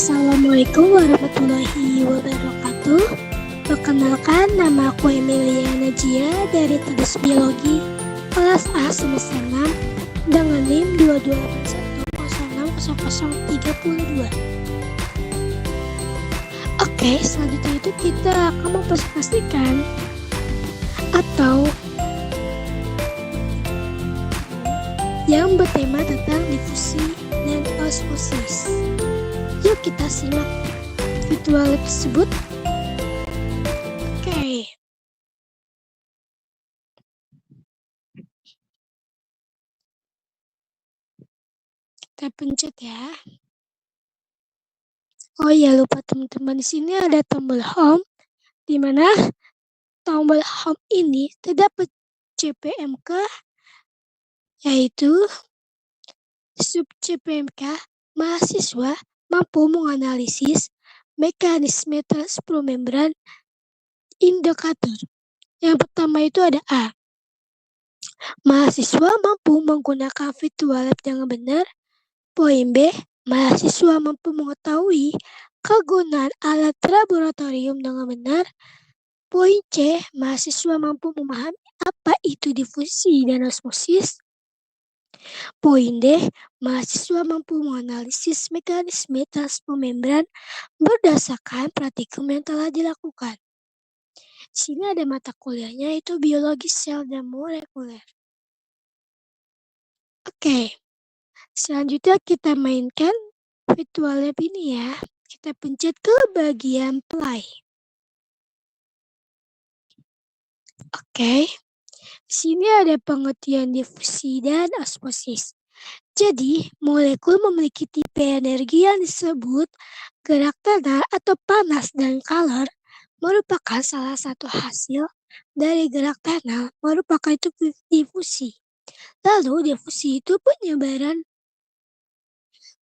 Assalamualaikum warahmatullahi wabarakatuh. Perkenalkan, nama aku Emilia Najia dari Teknik Biologi kelas A semester 6 dengan NIM 2281060032. Oke, selanjutnya itu kita akan mempresentasikan atau yang bertema tentang difusi dan osmosis. Yuk kita simak virtual lab tersebut. Oke. Kita pencet ya. Oh iya, lupa teman-teman, di sini ada tombol home, di mana tombol home ini terdapat CPMK, yaitu sub CPMK mahasiswa mampu menganalisis mekanisme transport membran indikator. Yang pertama itu ada A. Mahasiswa mampu menggunakan virtual lab dengan benar. Poin B. Mahasiswa mampu mengetahui kegunaan alat laboratorium dengan benar. Poin C. Mahasiswa mampu memahami apa itu difusi dan osmosis. Poin D. Mahasiswa mampu menganalisis mekanisme transport membran berdasarkan praktikum yang telah dilakukan. Di sini ada mata kuliahnya, itu biologi sel dan molekuler. Oke, selanjutnya kita mainkan virtual lab ini ya. Kita pencet ke bagian play. Oke, di sini ada pengertian difusi dan osmosis. Jadi, molekul memiliki tipe energi yang disebut gerak tanah atau panas dan kalor merupakan salah satu hasil dari gerak tanah, merupakan itu difusi. Lalu difusi itu penyebaran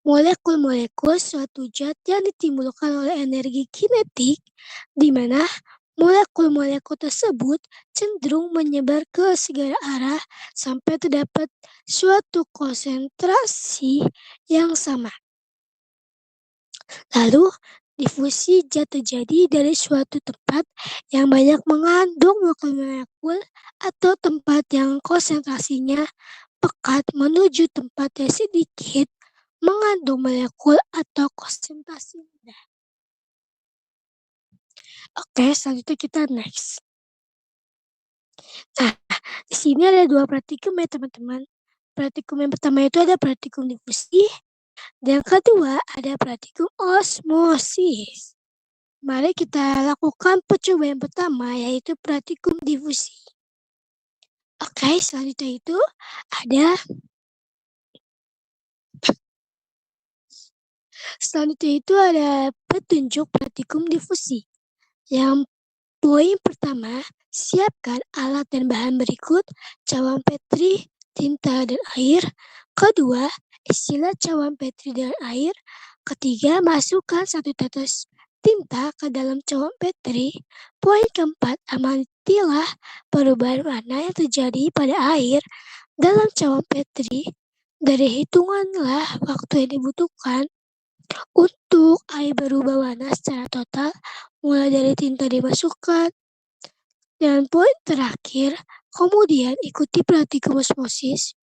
molekul-molekul suatu zat yang ditimbulkan oleh energi kinetik, di mana molekul-molekul tersebut cenderung menyebar ke segala arah sampai terdapat suatu konsentrasi yang sama. Lalu, difusi zat terjadi dari suatu tempat yang banyak mengandung molekul-molekul atau tempat yang konsentrasinya pekat menuju tempat yang sedikit mengandung molekul atau konsentrasi rendah. Oke, selanjutnya kita next. Nah, di sini ada dua praktikum ya teman-teman. Praktikum yang pertama itu ada praktikum difusi, dan yang kedua ada praktikum osmosis. Mari kita lakukan percobaan pertama, yaitu praktikum difusi. Oke, selanjutnya itu ada petunjuk praktikum difusi. Yang poin pertama, siapkan alat dan bahan berikut: cawan Petri, tinta, dan air. Kedua, isilah cawan Petri dan air. Ketiga, masukkan 1 tetes tinta ke dalam cawan Petri. Poin keempat, amatilah perubahan warna yang terjadi pada air dalam cawan Petri. Dari hitunganlah waktu yang dibutuhkan untuk air berubah warna secara total, mulai dari tinta dimasukkan. Dan poin terakhir, kemudian ikuti praktikum osmosis.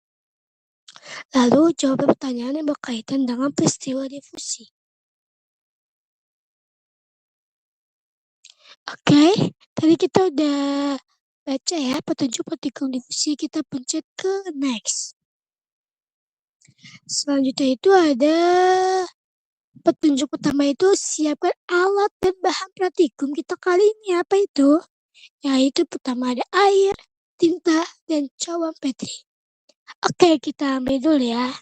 Lalu jawab pertanyaan yang berkaitan dengan peristiwa difusi. Oke, tadi kita udah baca ya petunjuk praktikum difusi, kita pencet ke next. Selanjutnya itu ada petunjuk pertama, itu siapkan alat dan bahan praktikum kita kali ini. Apa itu? Yaitu pertama ada air, tinta, dan cawan Petri. Oke, kita ambil dulu ya.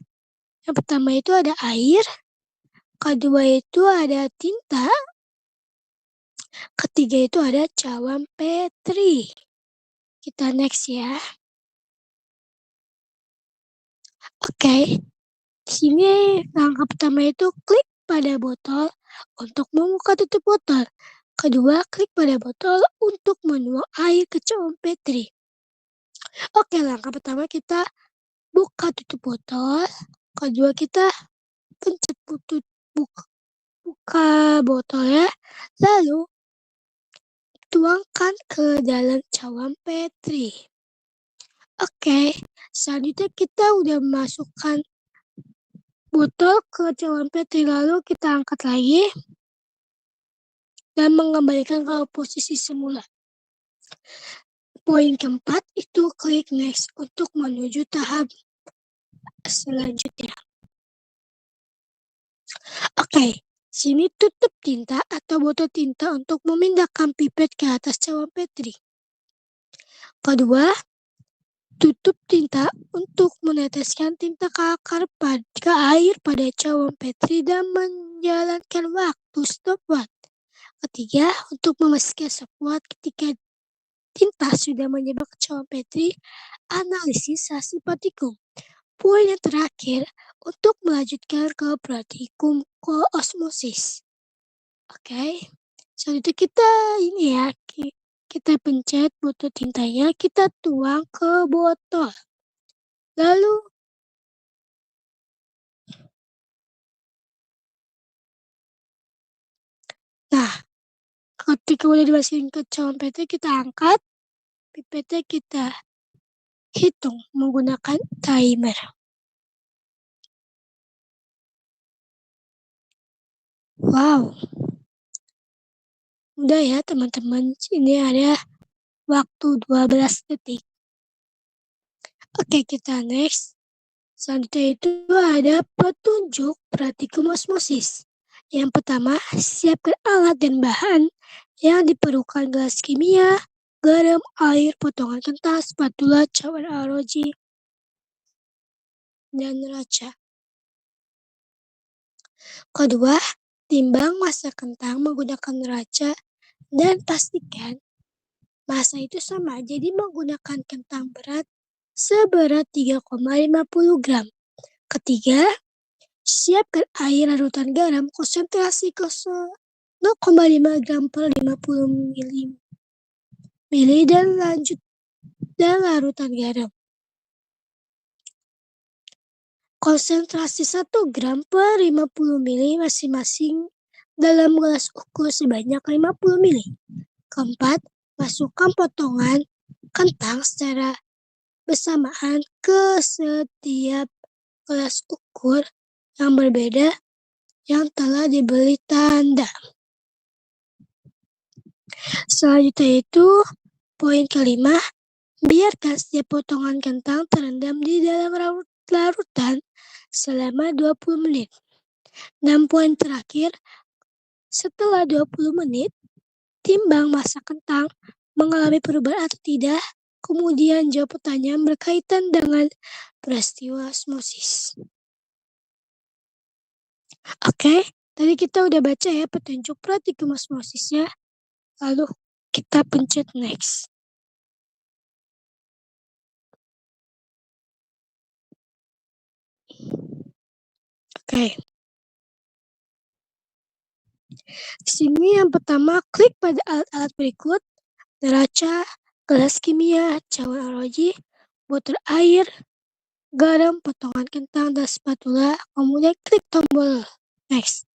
Yang pertama itu ada air, kedua itu ada tinta, ketiga itu ada cawan Petri. Kita next ya. Oke, di sini langkah pertama itu klik pada botol untuk membuka tutup botol. Kedua, klik pada botol untuk menuang air ke cawan Petri. Oke, langkah pertama kita buka tutup botol. Kedua, kita pencet buka buka botolnya, lalu tuangkan ke dalam cawan Petri. Oke, selanjutnya kita udah masukkan botol ke cawan Petri, lalu kita angkat lagi dan mengembalikan ke posisi semula. Poin keempat itu klik next untuk menuju tahap selanjutnya. Oke, sini tutup tinta atau botol tinta untuk memindahkan pipet ke atas cawan Petri. Kedua, tutup tinta untuk meneteskan tinta ke air pada cawan Petri dan menjalankan waktu stopwatch. Ketiga, untuk memastikan stopwatch ketika tinta sudah menyebar ke cawan Petri, analisis hasil partikel. Poin yang terakhir, untuk melanjutkan ke praktikum osmosis. Oke, selanjutnya kita pencet botol tintanya, kita tuang ke botol. Lalu ketika udah dimasukin ke cawan Petri, kita angkat pipetnya, kita hitung menggunakan timer. Wow, udah ya teman-teman, ini ada waktu 12 detik. Oke, kita next. Selanjutnya itu ada petunjuk praktikum osmosis. Yang pertama, siapkan alat dan bahan yang diperlukan: gelas kimia, garam, air, potongan kentang, spatula, cawan ROG, dan neraca. Kedua, timbang massa kentang menggunakan neraca dan pastikan massa itu sama. Jadi menggunakan kentang berat seberat 3,50 gram. Ketiga, siapkan air larutan garam konsentrasi 0,5 gram per 50 ml dan larutan garam. Konsentrasi 1 gram per 50 ml masing-masing dalam gelas ukur sebanyak 50 ml. Keempat, masukkan potongan kentang secara bersamaan ke setiap gelas ukur yang berbeda yang telah diberi tanda. Selanjutnya itu poin kelima, biarkan setiap potongan kentang terendam di dalam larutan selama 20 menit. Dan poin terakhir, setelah 20 menit, timbang massa kentang mengalami perubahan atau tidak, kemudian jawab pertanyaan berkaitan dengan peristiwa osmosis. Oke, tadi kita udah baca ya petunjuk praktikum osmosisnya, lalu kita pencet next. Oke. Di sini yang pertama, klik pada alat-alat berikut: neraca, gelas kimia, cawan ROG, botol air, garam, potongan kentang, dan spatula. Kemudian klik tombol next.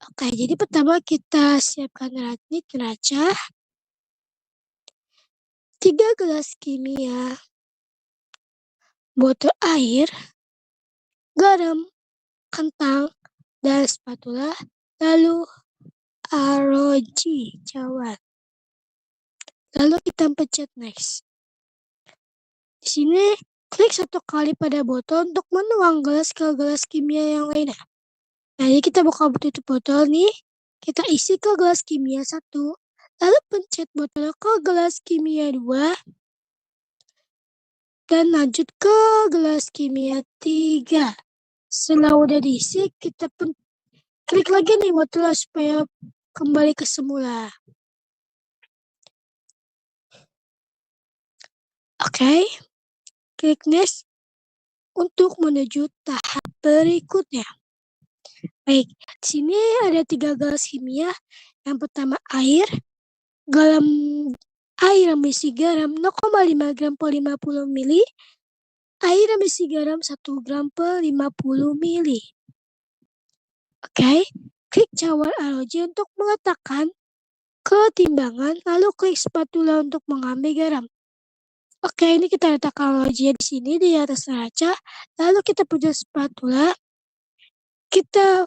Oke, jadi pertama kita siapkan neraca, 3 gelas kimia, botol air, garam, kentang, dan spatula, lalu ROG cawan. Lalu kita pencet next. Di sini klik 1 kali pada botol untuk menuang gelas ke gelas kimia yang lainnya. Nah, jadi kita buka tutup botol nih, kita isi ke gelas kimia 1, lalu pencet botol ke gelas kimia 2, dan lanjut ke gelas kimia 3. Setelah udah diisi, kita klik lagi nih botol supaya kembali ke semula. Oke, klik next untuk menuju tahap berikutnya. Baik, di sini ada 3 gelas kimia. Yang pertama air yang berisi garam 0,5 gram per 50 ml, air yang berisi garam 1 gram per 50 ml. Oke, klik cawan ROJ untuk meletakkan ke timbangan, lalu klik spatula untuk mengambil garam. Oke, ini kita letakkan ROJ di sini di atas neraca, lalu kita punya spatula, kita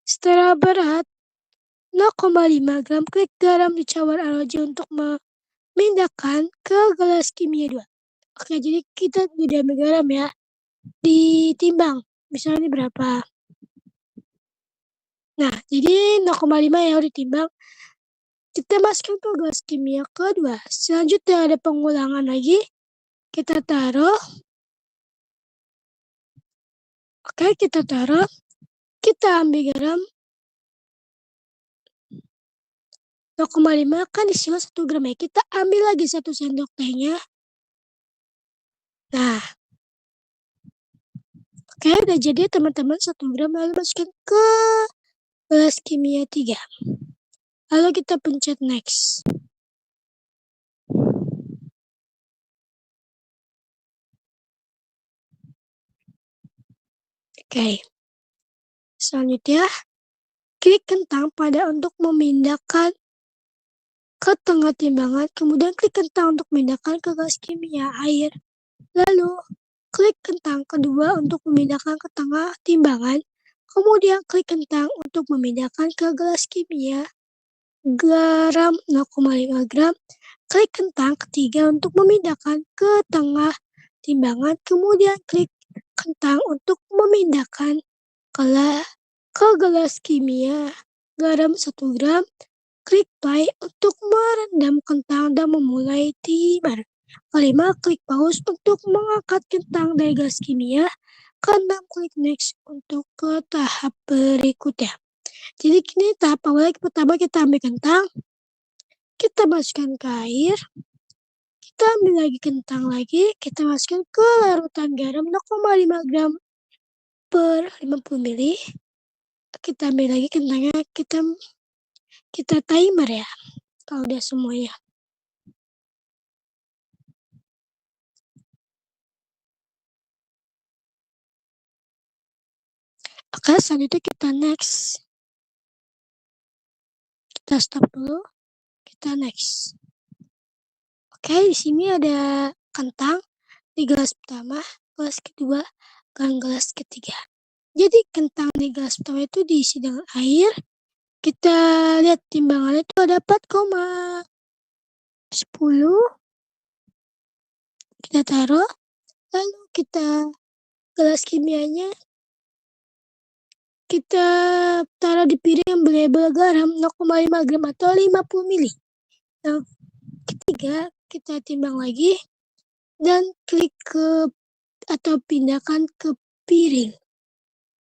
setelah berat 0,5 gram klik garam di cawan ROJ untuk memindahkan ke gelas kimia 2. Oke, jadi kita tidak ambil garam ya, ditimbang, misalnya ini berapa. Nah, jadi 0,5 ya ditimbang. Kita masukkan ke gelas kimia kedua. Selanjutnya ada pengulangan lagi. Kita taruh. Oke, kita taruh. Kita ambil garam. 0,5 kan isinya 1 gram ya. Kita ambil lagi 1 sendok tehnya. Nah. Oke, udah jadi teman-teman 1 gram. Lalu masukkan ke gelas kimia 3. Lalu kita pencet next. Oke. Selanjutnya, klik kentang pada untuk memindahkan ke tengah timbangan, kemudian klik kentang untuk memindahkan ke gelas kimia air. Lalu, klik kentang kedua untuk memindahkan ke tengah timbangan, kemudian klik kentang untuk memindahkan ke gelas kimia garam 0,5 gram, klik kentang ketiga untuk memindahkan ke tengah timbangan, kemudian klik kentang untuk memindahkan ke gelas kimia garam 1 gram, klik play untuk merendam kentang dan memulai timer. Kelima, klik pause untuk mengangkat kentang dari gelas kimia. Keenam, klik next untuk ke tahap berikutnya. Jadi ini tahap awal pertama kita ambil kentang, kita masukkan ke air, kita ambil lagi kentang lagi, kita masukkan ke larutan garam 0,5 gram per 50 ml. Kita ambil lagi kentangnya, kita timer ya, kalau udah semuanya. Oke, selanjutnya kita next. Kita stop dulu, kita next. Oke, di sini ada kentang di gelas pertama, gelas kedua, dan gelas ketiga. Jadi kentang di gelas pertama itu diisi dengan air. Kita lihat timbangannya itu ada 4,10. Kita taruh, lalu kita gelas kimianya kita taruh di piring yang berlabel garam 0,5 gram atau 50 ml. Yang ketiga, kita timbang lagi dan klik ke atau pindahkan ke piring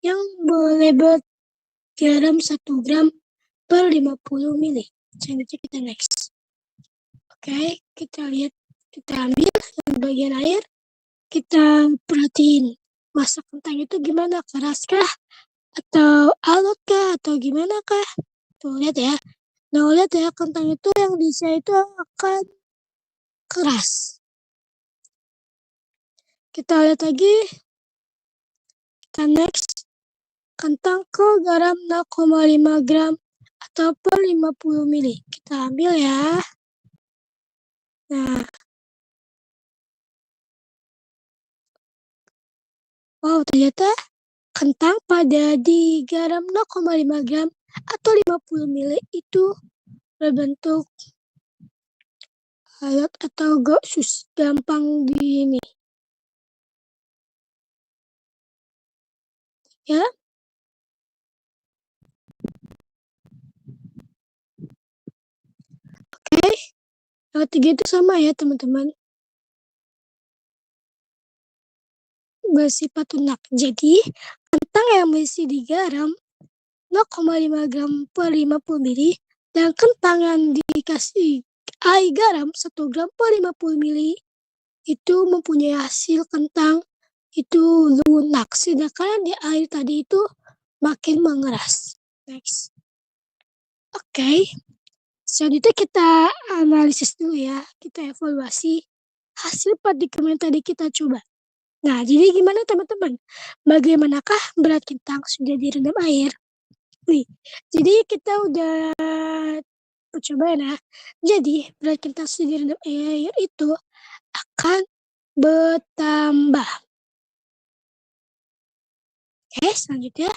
yang berlabel garam 1 gram per 50 ml. Selanjutnya kita next. Oke, kita lihat, kita ambil yang bagian air, kita perhatiin masak kentang itu gimana, keraskah atau alutkah atau gimana kah? Tuh lihat ya. Nah, lihat ya, kentang itu yang diisi itu akan keras. Kita lihat lagi. Kita next. Kentang ke garam 0,5 gram atau per 50 ml. Kita ambil ya. Nah. Wow, ternyata kentang pada di garam 0,5 gram atau 50 ml itu berbentuk alat atau gampang di ini. Ya. Oke. Yang ketiga itu sama ya, teman-teman. Bersifat lunak. Jadi, kentang yang berisi di garam 0,5 gram per 50 ml dan kentang yang dikasih air garam 1 gram per 50 ml itu mempunyai hasil kentang itu lunak, sedangkan di air tadi itu makin mengeras. Next. Oke. Selanjutnya kita analisis dulu ya, kita evaluasi hasil partikel yang tadi kita coba. Nah, jadi gimana teman-teman? Bagaimanakah berat kentang sudah direndam air? Nih, jadi kita udah percobaan ya. Jadi, berat kentang susu direndam air itu akan bertambah. Oke, selanjutnya,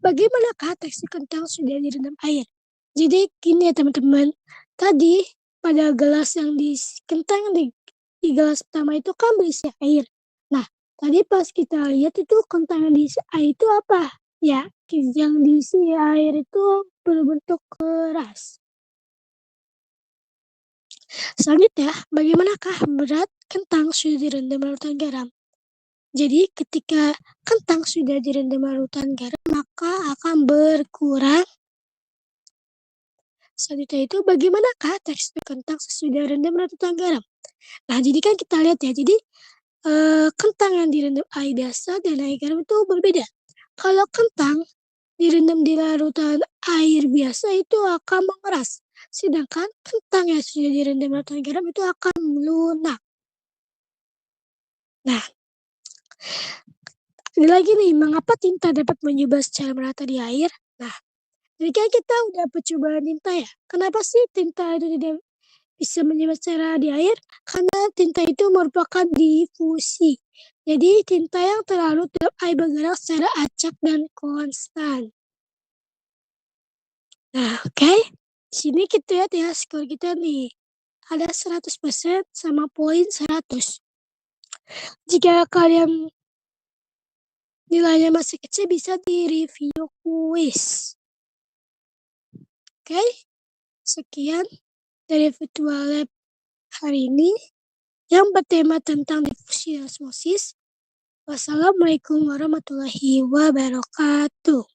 bagaimanakah tekstur kentang sudah direndam air? Jadi gini ya teman-teman, tadi pada gelas yang kentang di gelas pertama itu kan berisi air. Nah, tadi pas kita lihat itu kentang yang diisi air itu apa? Ya, yang diisi air itu berbentuk keras. Selanjutnya, bagaimanakah berat kentang sudah direndam larutan garam? Jadi ketika kentang sudah direndam larutan garam, maka akan berkurang. Selanjutnya itu bagaimanakah tekstur kentang sesudah rendam larutan garam? Nah, jadi kan kita lihat ya, jadi kentang yang direndam air biasa dan air garam itu berbeda. Kalau kentang direndam di larutan air biasa itu akan mengeras, sedangkan kentang yang sudah direndam larutan garam itu akan melunak. Nah, ini lagi nih, mengapa tinta dapat menyebar secara merata di air? Nah, jadi kan kita udah percobaan tinta ya. Kenapa sih tinta itu tidak bisa menyebar secara di air? Karena tinta itu merupakan difusi. Jadi tinta yang terlarut dalam air bergerak secara acak dan konstan. Nah, oke. Sini kita lihat ya skor kita nih. Ada 100% sama poin 100. Jika kalian nilainya masih kecil bisa di-review kuis. Oke, sekian dari virtual lab hari ini yang bertema tentang difusi dan osmosis. Wassalamualaikum warahmatullahi wabarakatuh.